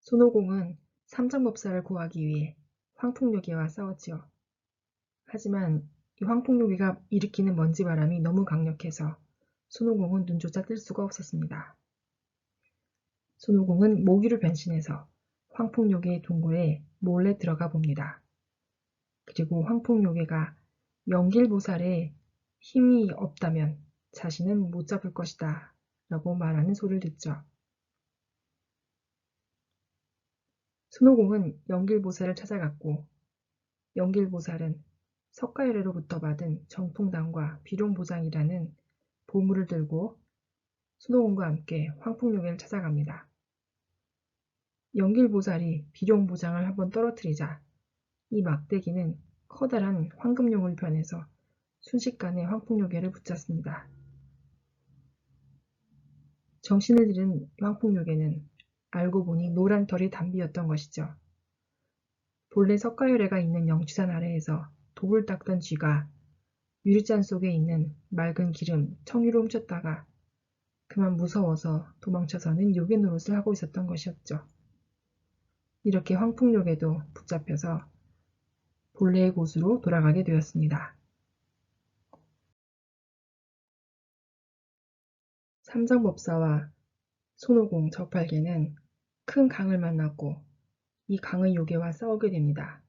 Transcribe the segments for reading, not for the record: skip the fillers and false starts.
손오공은 삼장법사를 구하기 위해 황풍요괴와 싸웠지요. 하지만 이 황풍요괴가 일으키는 먼지바람이 너무 강력해서 손오공은 눈조차 뜰 수가 없었습니다. 손오공은 모기로 변신해서 황풍요괴의 동굴에 몰래 들어가 봅니다. 그리고 황풍요괴가 연길보살의 힘이 없다면 자신은 못 잡을 것이다 라고 말하는 소리를 듣죠. 손오공은 연길보살을 찾아갔고 연길보살은 석가열애로부터 받은 정통당과 비룡보장이라는 보물을 들고 손오공과 함께 황풍요괴를 찾아갑니다. 연길보살이 비룡보장을 한번 떨어뜨리자 이 막대기는 커다란 황금용을 변해서 순식간에 황풍요괴를 붙잡습니다. 정신을 잃은 황풍요괴는 알고 보니 노란 털이 담비였던 것이죠. 본래 석가열애가 있는 영취산 아래에서 독을 닦던 쥐가 유리잔 속에 있는 맑은 기름, 청유를 훔쳤다가 그만 무서워서 도망쳐서는 요괴 노릇을 하고 있었던 것이었죠. 이렇게 황풍요괴도 붙잡혀서 본래의 곳으로 돌아가게 되었습니다. 삼장법사와 손오공, 저팔계는 큰 강을 만났고 이 강의 요괴와 싸우게 됩니다.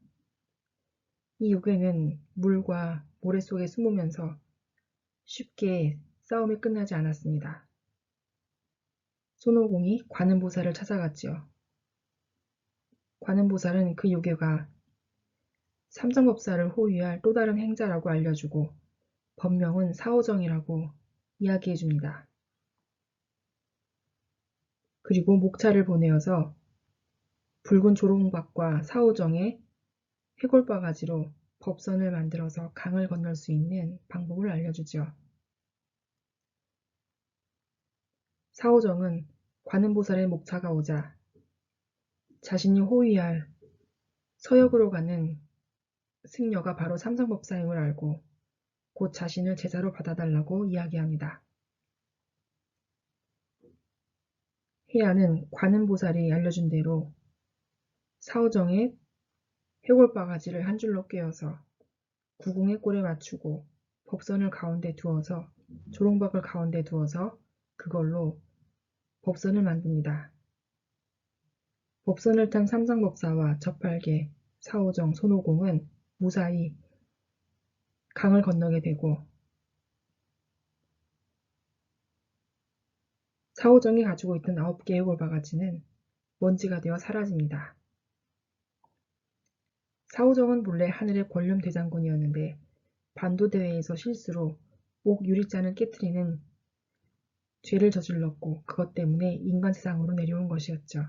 이 요괴는 물과 모래 속에 숨으면서 쉽게 싸움이 끝나지 않았습니다. 손오공이 관음보살을 찾아갔지요. 관음보살은 그 요괴가 삼장법사를 호위할 또 다른 행자라고 알려주고 법명은 사오정이라고 이야기해줍니다. 그리고 목차를 보내어서 붉은 조롱박과 사오정의 해골바가지로 법선을 만들어서 강을 건널 수 있는 방법을 알려주죠. 사오정은 관음보살의 목차가 오자 자신이 호위할 서역으로 가는 승려가 바로 삼장법사임을 알고 곧 자신을 제자로 받아달라고 이야기합니다. 해야는 관음보살이 알려준 대로 사오정의 해골바가지를 한 줄로 꿰어서 구공의 꼴에 맞추고 법선을 가운데 두어서 조롱박을 가운데 두어서 그걸로 법선을 만듭니다. 법선을 탄 삼장법사와 저팔계, 사오정, 손오공은 무사히 강을 건너게 되고 사오정이 가지고 있던 9개의 골바가지는 먼지가 되어 사라집니다. 사오정은 본래 하늘의 권룡 대장군이었는데 반도대회에서 실수로 옥 유리잔을 깨뜨리는 죄를 저질렀고 그것 때문에 인간 세상으로 내려온 것이었죠.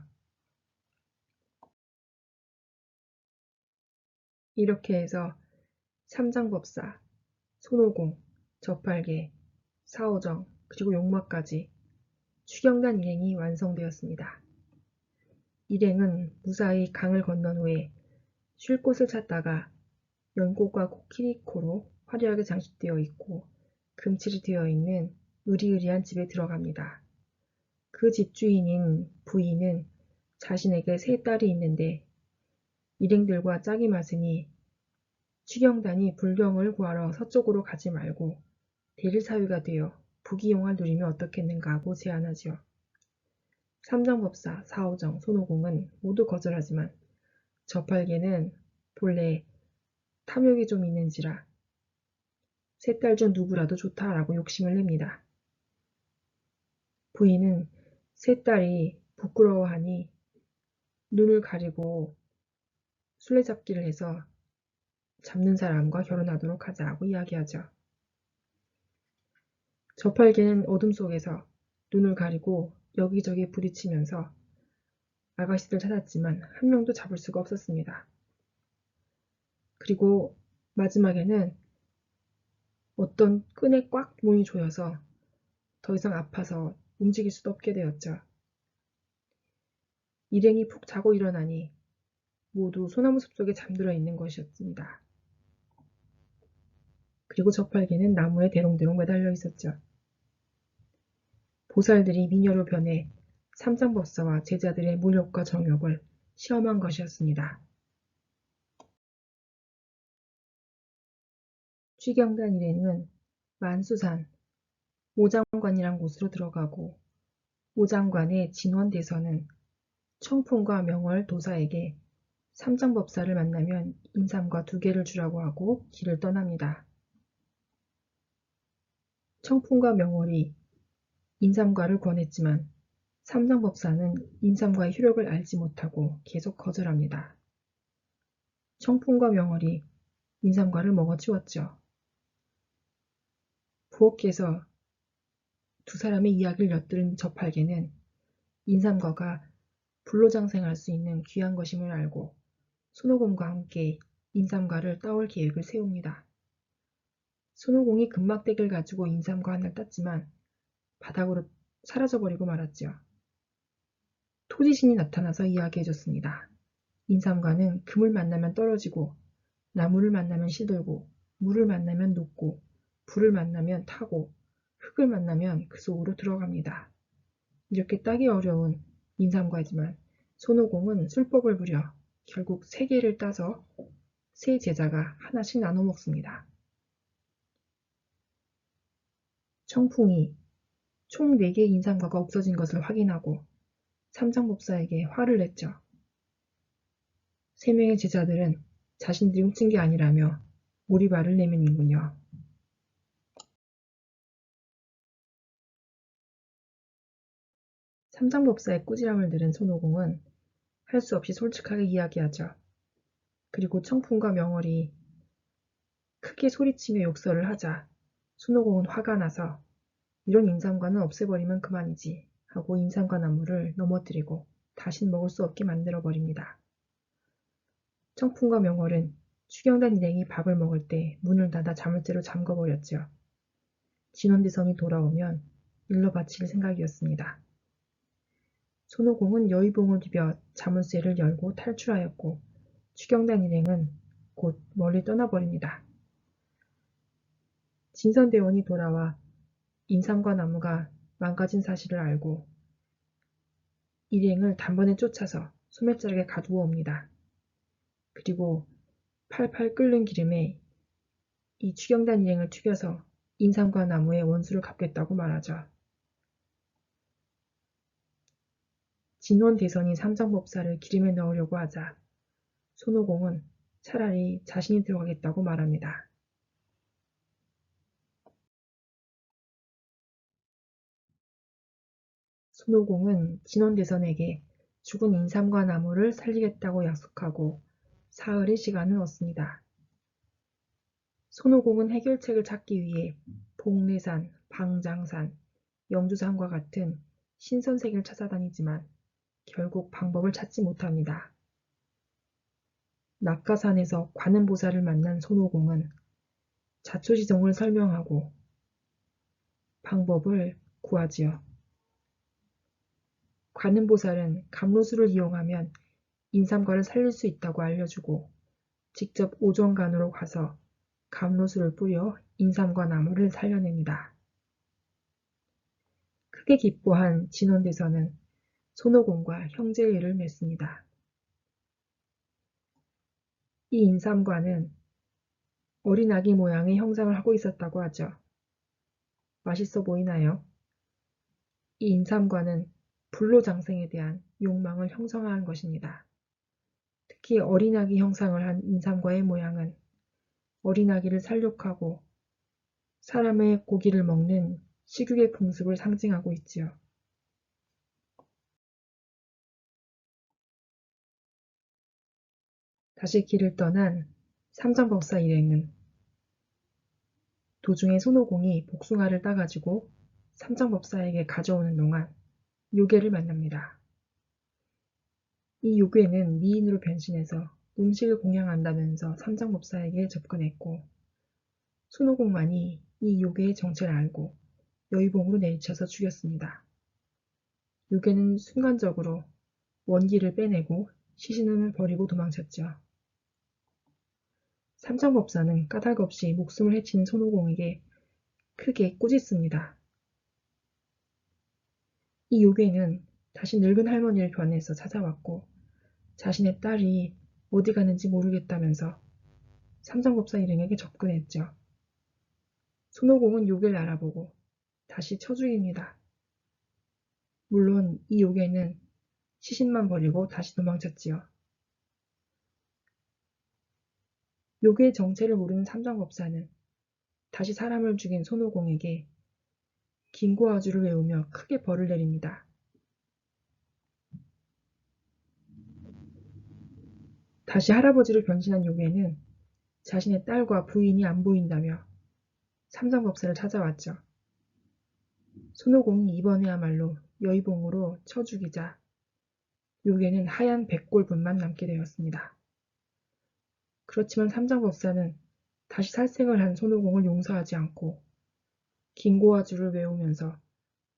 이렇게 해서 삼장법사, 손오공, 저팔계, 사오정, 그리고 용마까지 추경단 일행이 완성되었습니다. 일행은 무사히 강을 건넌 후에 쉴 곳을 찾다가 연꽃과 코끼리코로 화려하게 장식되어 있고 금칠이 되어 있는 으리으리한 집에 들어갑니다. 그 집주인인 부인은 자신에게 3딸이 있는데 일행들과 짝이 맞으니 추경단이 불경을 구하러 서쪽으로 가지 말고 대릴사위가 되어 부귀영화를 누리면 어떻겠는가 하고 제안하지요. 삼장법사, 사오정, 손오공은 모두 거절하지만 저팔계는 본래 탐욕이 좀 있는지라 3딸 중 누구라도 좋다라고 욕심을 냅니다. 부인은 3딸이 부끄러워하니 눈을 가리고 술래잡기를 해서 잡는 사람과 결혼하도록 하자고 이야기하죠. 저팔계는 어둠 속에서 눈을 가리고 여기저기 부딪히면서 아가씨들 찾았지만 한 명도 잡을 수가 없었습니다. 그리고 마지막에는 어떤 끈에 꽉 몸이 조여서 더 이상 아파서 움직일 수도 없게 되었죠. 일행이 푹 자고 일어나니 모두 소나무 숲속에 잠들어 있는 것이었습니다. 그리고 저팔계는 나무에 대롱대롱 매달려 있었죠. 보살들이 미녀로 변해 삼장법사와 제자들의 무력과 정욕을 시험한 것이었습니다. 취경단 일행은 만수산 오장관이란 곳으로 들어가고 오장관의 진원대서는 청풍과 명월 도사에게 삼장법사를 만나면 인삼과 2개를 주라고 하고 길을 떠납니다. 청풍과 명월이 인삼과를 권했지만 삼장법사는 인삼과의 효력을 알지 못하고 계속 거절합니다. 청풍과 명월이 인삼과를 먹어치웠죠. 부엌에서 2사람의 이야기를 엿들은 저팔계는 인삼과가 불로장생할 수 있는 귀한 것임을 알고 손오공과 함께 인삼과를 따올 계획을 세웁니다. 손오공이 금막대기를 가지고 인삼과 하나를 땄지만 바닥으로 사라져버리고 말았죠. 토지신이 나타나서 이야기해줬습니다. 인삼과는 금을 만나면 떨어지고 나무를 만나면 시들고 물을 만나면 녹고 불을 만나면 타고 흙을 만나면 그 속으로 들어갑니다. 이렇게 따기 어려운 인삼과지만 손오공은 술법을 부려 결국 3개를 따서 3 제자가 하나씩 나눠 먹습니다. 청풍이 총 4개의 인삼과가 없어진 것을 확인하고 삼장법사에게 화를 냈죠. 3명의 제자들은 자신들이 훔친 게 아니라며 오리발을 내밀는군요. 삼장법사의 꾸지람을 들은 손오공은 할 수 없이 솔직하게 이야기하죠. 그리고 청풍과 명월이 크게 소리치며 욕설을 하자 손오공은 화가 나서 이런 인삼과는 없애버리면 그만이지 하고 인삼과 나무를 넘어뜨리고 다신 먹을 수 없게 만들어버립니다. 청풍과 명월은 추경단 일행이 밥을 먹을 때 문을 닫아 자물쇠로 잠궈버렸죠. 진원대성이 돌아오면 일러 바칠 생각이었습니다. 손오공은 여의봉을 비벼 자물쇠를 열고 탈출하였고 추경단 일행은 곧 멀리 떠나버립니다. 진선대원이 돌아와 인삼과 나무가 망가진 사실을 알고 일행을 단번에 쫓아서 소매자락에 가두어 옵니다. 그리고 팔팔 끓는 기름에 이 추경단 일행을 튀겨서 인삼과 나무의 원수를 갚겠다고 말하죠. 진원대선이 삼장법사를 기름에 넣으려고 하자 손오공은 차라리 자신이 들어가겠다고 말합니다. 손오공은 진원대선에게 죽은 인삼과 나무를 살리겠다고 약속하고 사흘의 시간을 얻습니다. 손오공은 해결책을 찾기 위해 복례산, 방장산, 영주산과 같은 신선색을 찾아다니지만 결국 방법을 찾지 못합니다. 낙가산에서 관음보살을 만난 손오공은 자초지종을 설명하고 방법을 구하지요. 관음보살은 감로수를 이용하면 인삼과를 살릴 수 있다고 알려주고 직접 오정간으로 가서 감로수를 뿌려 인삼과 나무를 살려냅니다. 크게 기뻐한 진원대선은 손오공과 형제의를 맺습니다. 이 인삼과는 어린 아기 모양의 형상을 하고 있었다고 하죠. 맛있어 보이나요? 이 인삼과는 불로장생에 대한 욕망을 형성한 것입니다. 특히 어린 아기 형상을 한 인삼과의 모양은 어린 아기를 살육하고 사람의 고기를 먹는 식육의 풍습을 상징하고 있지요. 다시 길을 떠난 삼장법사 일행은 도중에 손오공이 복숭아를 따가지고 삼장법사에게 가져오는 동안 요괴를 만납니다. 이 요괴는 미인으로 변신해서 음식을 공양한다면서 삼장법사에게 접근했고 손오공만이 이 요괴의 정체를 알고 여의봉으로 내리쳐서 죽였습니다. 요괴는 순간적으로 원기를 빼내고 시신을 버리고 도망쳤죠. 삼장법사는 까닭없이 목숨을 해친 손오공에게 크게 꾸짖습니다. 이 요괴는 다시 늙은 할머니를 변해서 찾아왔고 자신의 딸이 어디 가는지 모르겠다면서 삼성법사 일행에게 접근했죠. 손오공은 요괴를 알아보고 다시 쳐 죽입니다. 물론 이 요괴는 시신만 버리고 다시 도망쳤지요. 요괴의 정체를 모르는 삼성법사는 다시 사람을 죽인 손오공에게 긴고아주를 외우며 크게 벌을 내립니다. 다시 할아버지로 변신한 요괴는 자신의 딸과 부인이 안 보인다며 삼성법사를 찾아왔죠. 손오공이 이번에야말로 여의봉으로 쳐 죽이자 요괴는 하얀 백골분만 남게 되었습니다. 그렇지만 삼성법사는 다시 살생을 한 손오공을 용서하지 않고 긴고아주를 외우면서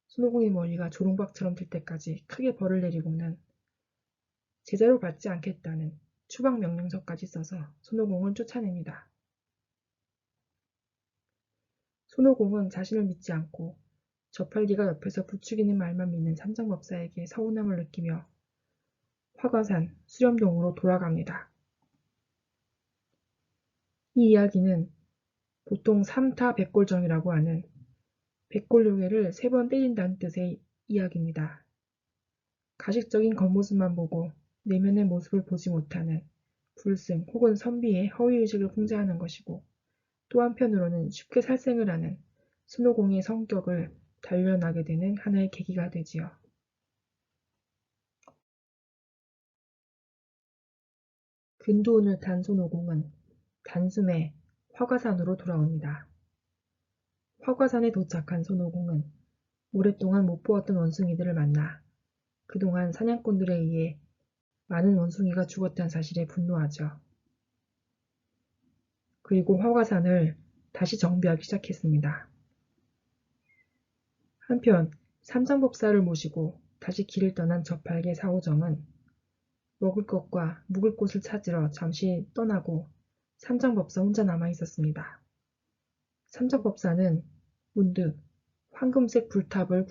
손오공의 머리가 조롱박처럼 될 때까지 크게 벌을 내리고는 제자로 받지 않겠다는 추방 명령서까지 써서 손오공을 쫓아냅니다. 손오공은 자신을 믿지 않고 저팔계가 옆에서 부추기는 말만 믿는 삼성법사에게 서운함을 느끼며 화과산 수렴동으로 돌아갑니다. 이 이야기는 보통 삼타백골정이라고 하는 백골요괴를 3번 때린다는 뜻의 이야기입니다. 가식적인 겉모습만 보고 내면의 모습을 보지 못하는 불승 혹은 선비의 허위의식을 풍자하는 것이고 또 한편으로는 쉽게 살생을 하는 손오공의 성격을 단련하게 되는 하나의 계기가 되지요. 근두운을 탄 손오공은 단숨에 화과산으로 돌아옵니다. 화과산에 도착한 손오공은 오랫동안 못 보았던 원숭이들을 만나 그동안 사냥꾼들에 의해 많은 원숭이가 죽었다는 사실에 분노하죠. 그리고 화과산을 다시 정비하기 시작했습니다. 한편 삼성법사를 모시고 다시 길을 떠난 저팔계 사오정은 먹을 것과 묵을 곳을 찾으러 잠시 떠나고 삼성법사 혼자 남아 있었습니다. 삼성법사는 문득 황금색 불탑을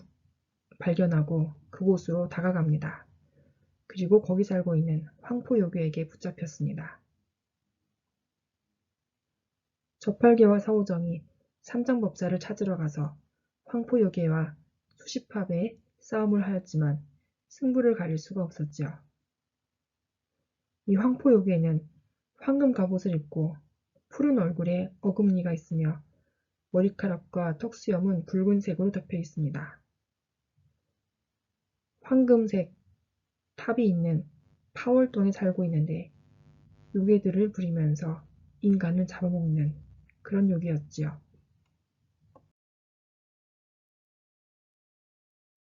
발견하고 그곳으로 다가갑니다. 그리고 거기 살고 있는 황포요괴에게 붙잡혔습니다. 저팔계와 사오정이 삼성법사를 찾으러 가서 황포요괴와 수십합의 싸움을 하였지만 승부를 가릴 수가 없었지요. 이 황포요괴는 황금 갑옷을 입고 푸른 얼굴에 어금니가 있으며 머리카락과 턱수염은 붉은색으로 덮여 있습니다. 황금색 탑이 있는 파월동에 살고 있는데 요괴들을 부리면서 인간을 잡아먹는 그런 요괴였지요.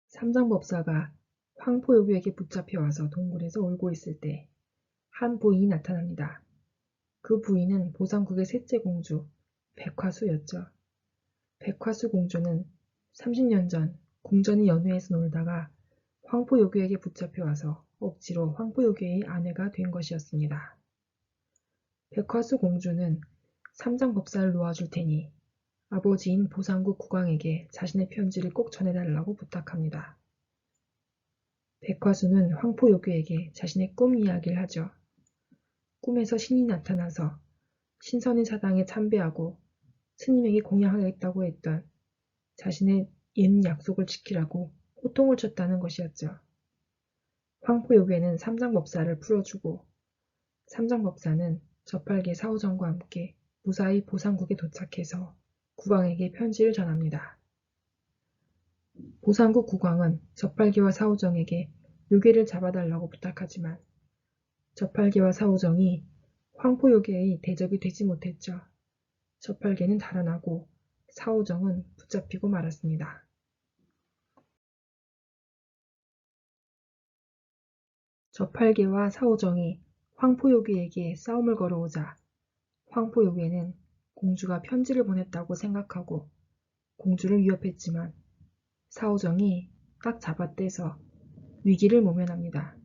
삼성법사가 황포요괴에게 붙잡혀와서 동굴에서 울고 있을 때 한 부인이 나타납니다. 그 부인은 보상국의 셋째 공주 백화수였죠. 백화수 공주는 30년 전 궁전의 연회에서 놀다가 황포요괴에게 붙잡혀와서 억지로 황포요괴의 아내가 된 것이었습니다. 백화수 공주는 삼성법사를 놓아줄 테니 아버지인 보상국 국왕에게 자신의 편지를 꼭 전해달라고 부탁합니다. 백화수는 황포요괴에게 자신의 꿈 이야기를 하죠. 꿈에서 신이 나타나서 신선인 사당에 참배하고 스님에게 공양하겠다고 했던 자신의 옛 약속을 지키라고 호통을 쳤다는 것이었죠. 황포요괴는 삼성법사를 풀어주고 삼성법사는 저팔계 사오정과 함께 무사히 보상국에 도착해서 국왕에게 편지를 전합니다. 보상국 국왕은 저팔계와 사오정에게 요괴를 잡아달라고 부탁하지만 저팔계와 사오정이 황포요괴의 대적이 되지 못했죠. 저팔계는 달아나고 사오정은 붙잡히고 말았습니다. 저팔계와 사오정이 황포요괴에게 싸움을 걸어오자 황포요괴는 공주가 편지를 보냈다고 생각하고 공주를 위협했지만 사오정이 딱 잡아떼서 위기를 모면합니다.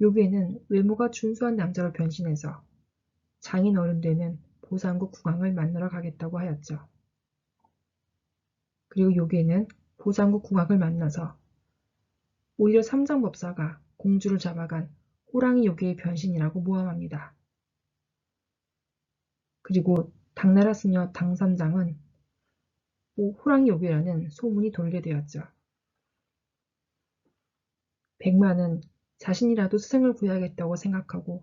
요괴는 외모가 준수한 남자로 변신해서 장인 어른 되는 보상국 국왕을 만나러 가겠다고 하였죠. 그리고 요괴는 보상국 국왕을 만나서 오히려 삼장법사가 공주를 잡아간 호랑이 요괴의 변신이라고 모함합니다. 그리고 당나라 수녀 당삼장은 호랑이 요괴라는 소문이 돌게 되었죠. 백마는 자신이라도 스승을 구해야겠다고 생각하고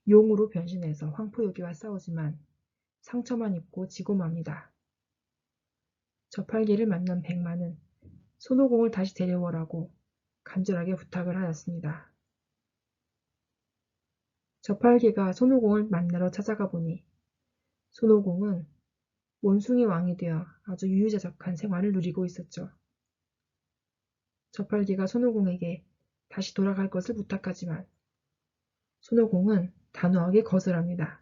용으로 변신해서 황포요괴와 싸우지만 상처만 입고 지고 맙니다. 저팔계를 만난 백마는 손오공을 다시 데려오라고 간절하게 부탁을 하였습니다. 저팔계가 손오공을 만나러 찾아가 보니 손오공은 원숭이 왕이 되어 아주 유유자적한 생활을 누리고 있었죠. 저팔계가 손오공에게 다시 돌아갈 것을 부탁하지만 손오공은 단호하게 거절합니다.